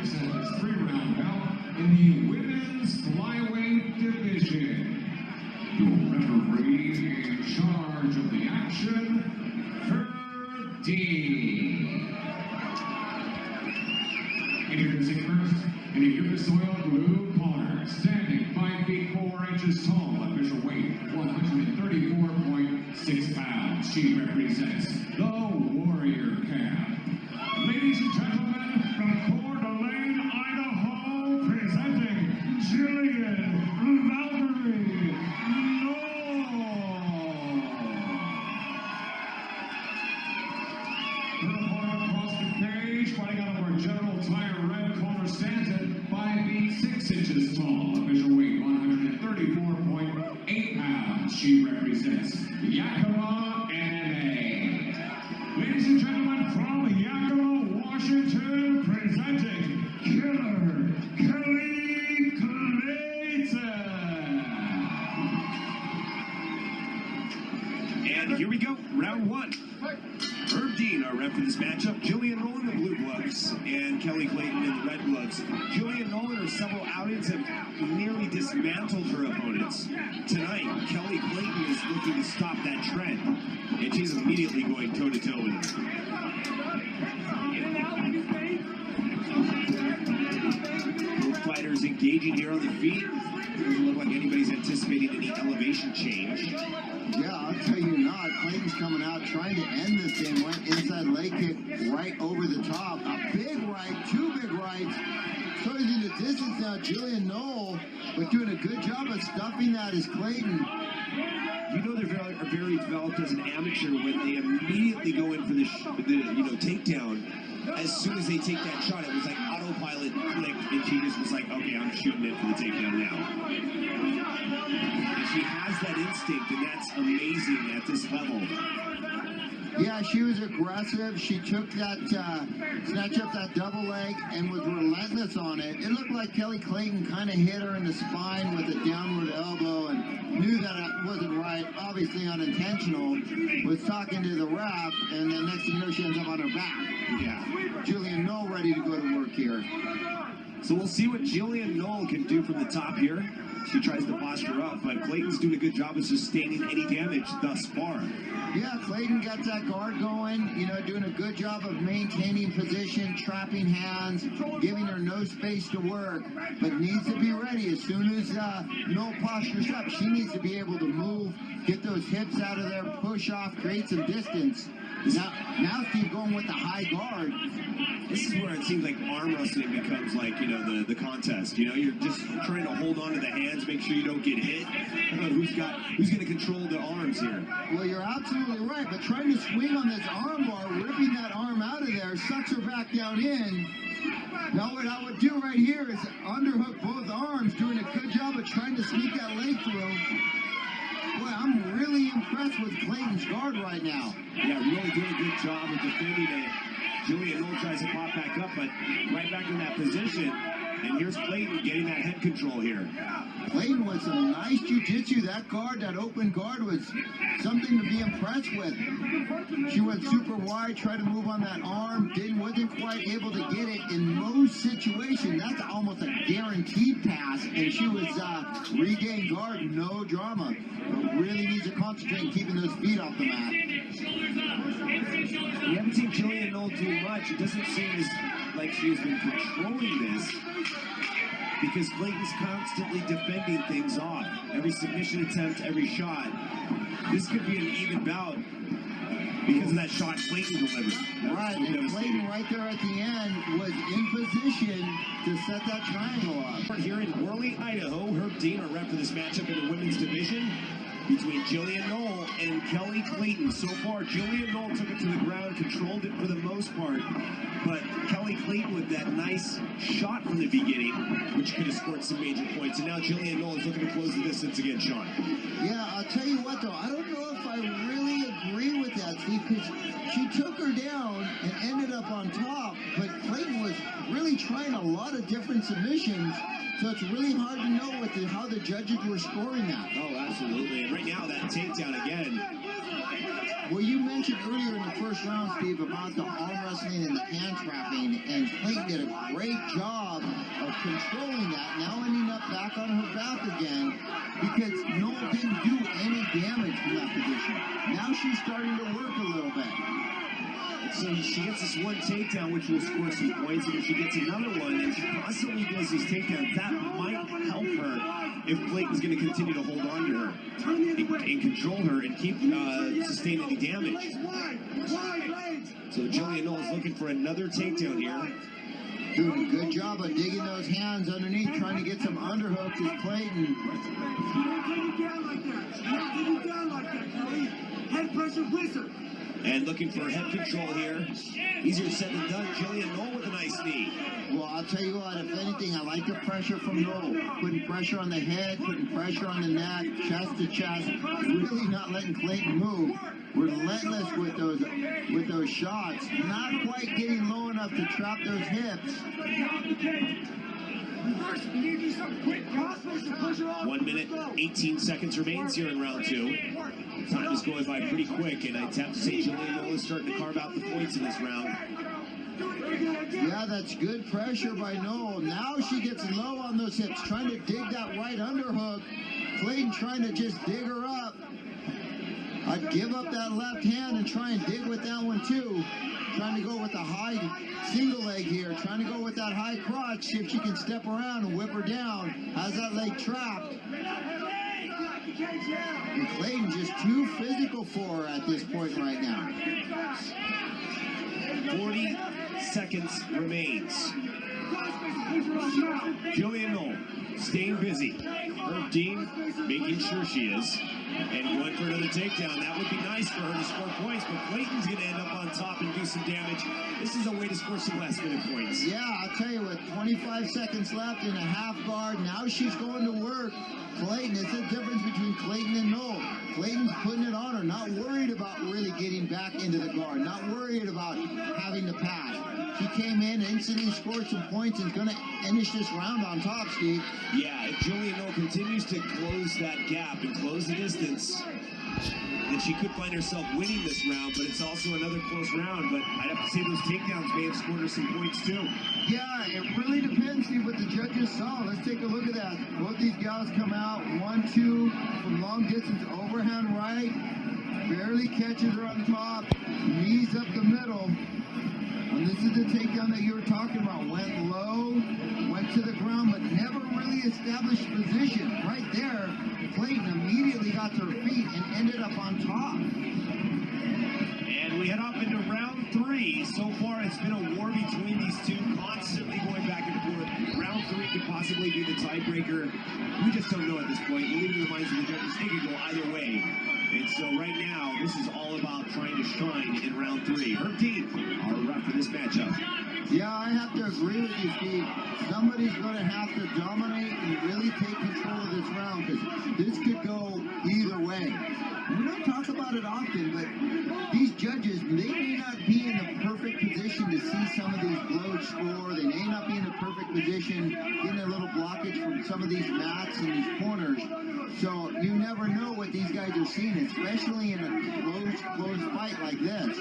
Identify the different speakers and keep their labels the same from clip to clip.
Speaker 1: defends his 3-round bout in the women's flyweight division. Your referee in charge of the action, Herb D. Introducing first, in the Yugoslavia blue corner, standing 5 feet 4 inches tall, official weight 134.6 pounds. She represents the Warrior Camp. Ladies and gentlemen, from Coeur d'Alene, Idaho, presenting Gillian Knoll. Her opponent across the cage, fighting out of our General Tire red corner, stands at 5 feet 6 inches tall, official weight 134.8 pounds. She represents Yakima MMA. Ladies and gentlemen, from Yakima, Washington, presenting Killer Clayton.
Speaker 2: And here we go, round one. Herb Dean, our ref for this matchup. Gillian Knoll in the blue gloves and Kelly Clayton in the red gloves. Gillian Knoll in her several outings have nearly dismantled her opponents. Tonight, Kelly Clayton is looking to stop that trend, and she's immediately going toe-to-toe with her. Both fighters engaging here on the feet. Doesn't look like anybody's anticipating any elevation change.
Speaker 3: Yeah, I'll tell you not. Clayton's coming out trying to end this thing. Went inside leg kick right over the top. A big right, 2 big rights. Starting in the distance now, Gillian Knoll, but doing a good job of stuffing that is Clayton.
Speaker 2: You know they're very developed as an amateur when they immediately go in for the takedown. As soon as they take that shot, it was like autopilot clicked, and she just was like, okay, I'm shooting it for the takedown now. And she has that instinct, and that's amazing at this level.
Speaker 3: Yeah, she was aggressive. She took that, snatched up that double leg and was relentless on it. It looked like Kelly Clayton kind of hit her in the spine with a downward elbow and knew that it wasn't right, obviously unintentional, was talking to the ref, and then next thing you know, she ends up on her back.
Speaker 2: Yeah.
Speaker 3: Gillian Knoll ready to go to work here.
Speaker 2: So we'll see what Gillian Knoll can do from the top here. She tries to posture up, but Clayton's doing a good job of sustaining any damage thus far.
Speaker 3: Yeah, Clayton got that guard going, doing a good job of maintaining position, trapping hands, giving her no space to work, but needs to be ready. As soon as Knoll postures up, she needs to be able to move, get those hips out of there, push off, create some distance. Now Steve going with the high guard.
Speaker 2: This is where it seems like arm wrestling becomes like, the contest. You're just trying to hold on to the hands, make sure you don't get hit. Who's going to control the arms here?
Speaker 3: Well, you're absolutely right, but trying to swing on this arm bar, ripping that arm out of there, sucks her back down in. Now what I would do right here is underhook both arms, doing a good job of trying to sneak that leg through. Boy, I'm really impressed with Clayton's guard right now.
Speaker 2: Yeah, really doing a good job of defending it. Gillian Knoll tries to pop back up, but right back in that position. And here's Clayton getting that head control here.
Speaker 3: Clayton with some nice jiu-jitsu. That guard, that open guard was something to be impressed with. She went super wide, tried to move on that arm, wasn't quite able to get it. In most situations, that's almost a guaranteed pass, and she was regained guard, no drama. But really needs to concentrate on keeping those feet off the mat.
Speaker 2: We haven't seen Gillian Knoll do much. It doesn't seem like she's been controlling this, because Clayton's constantly defending things off. Every submission attempt, every shot. This could be an even bout because of that shot Clayton delivered.
Speaker 3: Right, and Clayton right there at the end was in position to set that triangle up.
Speaker 2: Here in Worley, Idaho, Herb Dean, our rep for this matchup in the women's division between Gillian Knoll and Kelly Clayton. So far, Gillian Knoll took it to the ground, controlled it for the most part, but Kelly Clayton with that nice shot from the beginning, which could have scored some major points. And now Gillian Knoll is looking to close the distance again, Sean.
Speaker 3: Yeah, I'll tell you what, though, I don't know if I really agree with that, Steve, because she took her down and ended up on top, but Clayton was really trying a lot of different submissions. So it's really hard to know how the judges were scoring that.
Speaker 2: Oh, absolutely. And right now, that takedown again.
Speaker 3: Well, you mentioned mentioned earlier in the first round, Steve, about the arm wrestling and the hand trapping, and Clayton did a great job of controlling that, now ending up back on her back again, because Knoll didn't do any damage from that position. Now she's starting to work a little bit.
Speaker 2: So she gets this one takedown, which will score some points, and if she gets another one, and she constantly does these takedowns, that might help her if Clayton's going to continue to hold on to her and control her and keep sustain any damage. So Gillian Knoll is looking for another takedown here.
Speaker 3: Doing a good job of digging those hands underneath, trying to get some underhooks is Clayton.
Speaker 4: Head pressure wizard.
Speaker 2: And looking for head control here. Easier said than done. Gillian Knoll with a nice knee.
Speaker 3: Well, I'll tell you what, if anything, I like the pressure from Knoll. Putting pressure on the head, putting pressure on the neck, chest to chest, really not letting Clayton move. Relentless with those shots. Not quite getting low enough to trap those hips.
Speaker 2: 1 minute, 18 seconds remains here in round two. Time is going by pretty quick, and I'd have to say Gillian Knoll is starting to carve out the points in this round.
Speaker 3: Yeah, that's good pressure by Knoll. Now she gets low on those hips, trying to dig that right underhook. Clayton trying to just dig her up. I'd give up that left hand and try and dig with that one too. Trying to go with the high single leg here. Trying to go with that high crotch. See if she can step around and whip her down. Has that leg trapped. And Clayton just too physical for her at this point right now.
Speaker 2: 40 seconds remains. Gillian Knoll staying busy. Herb Dean making sure she is. And going for another takedown. That would be nice for her to score points, but Clayton's going to end up on top and do some damage. This is a way to score some last-minute points.
Speaker 3: Yeah, I'll tell you, with 25 seconds left in a half guard, now she's going to work. Clayton, it's the difference between Clayton and Knoll. Clayton's putting it on her, not worried about really getting back into the guard, not worried about having to pass. She came in, instantly scored some points, and is going to finish this round on top, Steve.
Speaker 2: Yeah, if Gillian Knoll continues to close that gap and close the distance, then she could find herself winning this round, but it's also another close round. But I'd have to say those takedowns may have scored her some points too.
Speaker 3: Yeah, it really depends, Steve, what the judges saw. Let's take a look at that. Both these gals come out 1-2 from long distance, overhand right, barely catches her on top, knees up the middle. And this is the takedown that you were talking about. Went low, went to the ground, but never really established position. Right there, Clayton immediately got to her feet and ended up on top.
Speaker 2: And we head up into round three. So far, it's been a war between these two, constantly going back and forth. Round three could possibly be the tiebreaker. We just don't know at this point. We'll leave it in the minds of the judges. They could go either way. And so right now, this is all about trying to shine in round three. Herb Dean, our ref for this matchup.
Speaker 3: Yeah, I have to agree with you, Steve. Somebody's going to have to dominate and really take control of this round, because this could go either way. We don't talk about it often, but these judges, they may not be in the perfect position to see some of these blows score. They may not be in the perfect position, getting a little blockage from some of these mats and these corners. So you never know what these guys are seeing, especially in a close fight like this.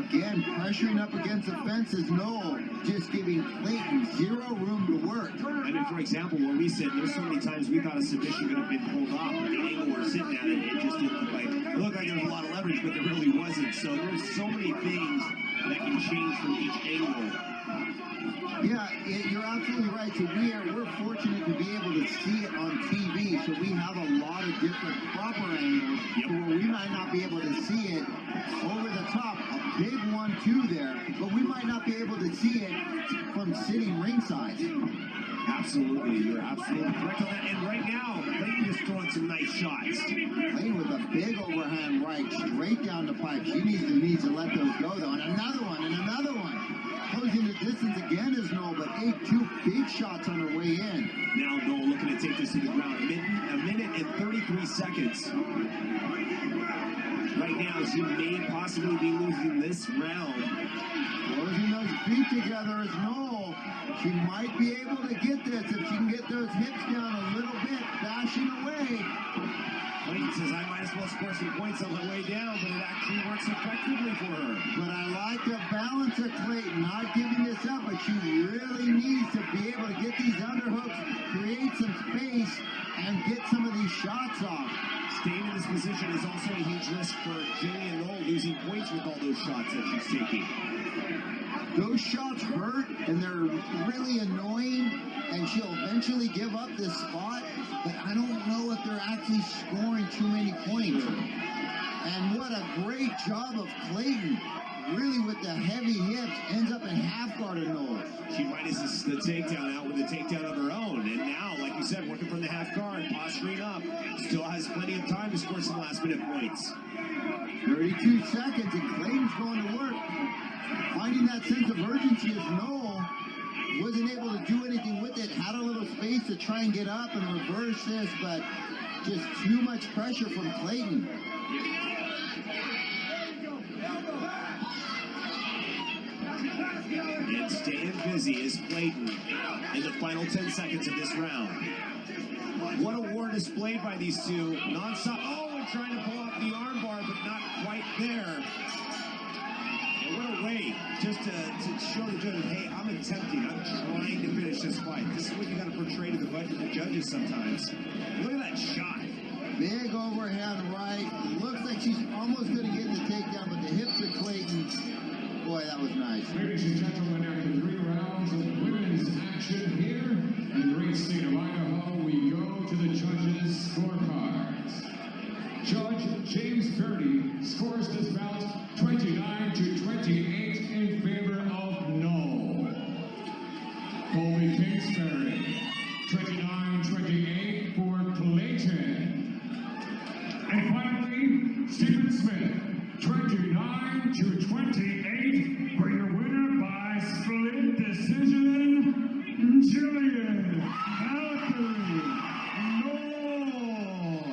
Speaker 3: Again, pressuring up against the fences, Knoll just giving Clayton zero room to work.
Speaker 2: I mean, for example, where we said there's so many times we thought a submission could have been pulled off, but the angle we're sitting at it just didn't look like, it looked like there was a lot of leverage, but there really wasn't. So there's so many things that can change from each angle.
Speaker 3: Yeah, you're absolutely right. So we're fortunate to be able to see it on TV. So we have a lot of different proper angles where we might not be able to see it over the top. A big 1-2 there, but we might not be able to see it from sitting ringside.
Speaker 2: Absolutely, you're absolutely correct on that. And right now, Clayton is throwing some nice shots.
Speaker 3: Clayton with a big overhand right, straight down the pipe. She needs to let those go though. And another one, and another one. Closing the distance again is Knoll, but 2 big shots on her way in.
Speaker 2: Now Knoll looking to take this to the ground. A minute and 33 seconds. Right now, she may possibly be losing this round.
Speaker 3: Closing those feet together is Knoll. She might be able to get this if she can get those hips down a little bit, bashing away.
Speaker 2: Clayton says, I might might as well score some points on the way down, but it actually works effectively for her.
Speaker 3: But I like the balance of Clayton, not giving this up, but she really needs to be able to get these underhooks, create some space, and get some of these shots off.
Speaker 2: Staying in this position is also a huge risk for Gillian Knoll, losing points with all those shots that she's taking.
Speaker 3: Those shots hurt, and they're really annoying, and she'll eventually give up this spot, but I don't know if they're actually scoring too many points. And what a great job of Clayton, really with the heavy hips, ends up in half guard of Knoll.
Speaker 2: She minuses the takedown out with a takedown of her own, and now, like you said, working from the half guard, posturing up, still has plenty of time to score some last-minute points.
Speaker 3: 32 seconds, and Clayton's going to work. Finding that sense of urgency as Knoll wasn't able to do anything with it, had a little space to try and get up and reverse this, but just too much pressure from Clayton.
Speaker 2: And staying busy is Clayton in the final 10 seconds of this round. What a war displayed by these two. Non-stop. Oh, and trying to pull off the armbar, but not quite there. And what a way just to show the judges, hey, I'm attempting. I'm trying to finish this fight. This is what you got to portray to the judges sometimes. Look at that shot.
Speaker 3: Big overhand right. Looks like she's almost going to get the takedown, but the hips of Clayton, boy, that was nice.
Speaker 1: Ladies and gentlemen, after 3 rounds of women's action here in the great state of Idaho, we go to the judges' scorecards. Judge James Purdy scores this bout 29-28 in favor of Knoll. Colby Kingsbury, 29-28 for Clayton. And finally, Stephen Smith, 29-28 for your winner by split decision, Gillian Knoll.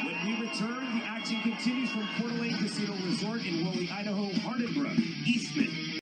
Speaker 2: When we return, the action continues from Coeur d'Alene Casino Resort in Rowley, Idaho, Hardenbrook, Eastman.